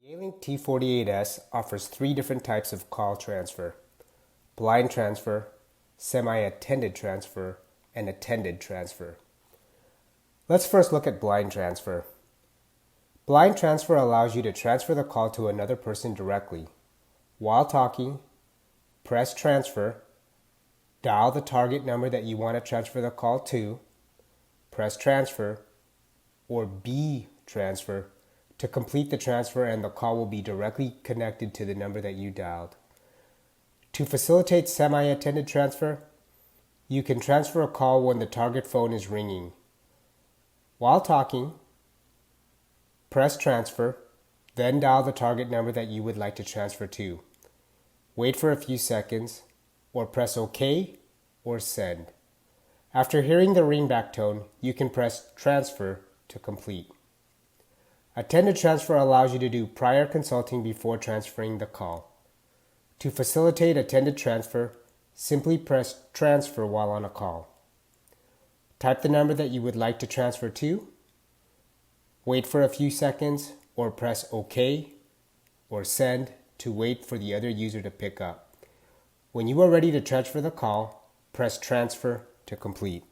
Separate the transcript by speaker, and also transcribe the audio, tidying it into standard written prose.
Speaker 1: Yealink T48S offers three different types of call transfer: blind transfer, semi-attended transfer, and attended transfer. Let's first look at blind transfer. Blind transfer allows you to transfer the call to another person directly. While talking, press transfer, dial the target number that you want to transfer the call to, press transfer, or B transfer to complete the transfer, and the call will be directly connected to the number that you dialed. To facilitate semi-attended transfer, you can transfer a call when the target phone is ringing. While talking, press transfer, then dial the target number that you would like to transfer to. Wait for a few seconds, or press OK or send. After hearing the ringback tone, you can press transfer to complete. Attended transfer allows you to do prior consulting before transferring the call. To facilitate attended transfer, simply press transfer while on a call. Type the number that you would like to transfer to, wait for a few seconds, or press OK or send to wait for the other user to pick up. When you are ready to transfer the call, press transfer to complete.